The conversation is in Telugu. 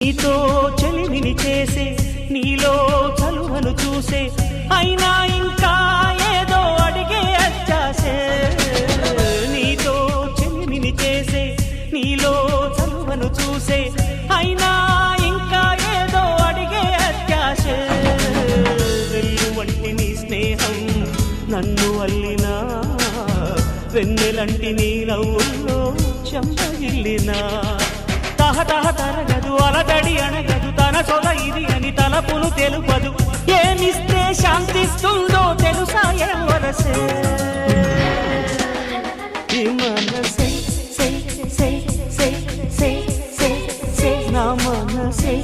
నీతో చెలిమిని చేసే నీలో చలువను చూసే అయినా ఇంకా ఏదో అడిగే అత్యాసే నీతో చెలిమిని చేసే నీలో చలువను చూసే అయినా ఇంకా ఏదో అడిగే అత్యాసే వెళ్ళు వంటి నీ స్నేహం నన్ను అల్లినా వెన్నెలంటి నీ నవ్వుల్లో చెంపగిల్లినా తహతహ తరగదు అలదడి అనగదు తన సొల ఇది అని తలపును తెలుపదు ఏమిస్తే శాంతిస్తుందో తెలుసా ఎవరసే ఈ మనసే సే సే సే సే సే సే నా మనసే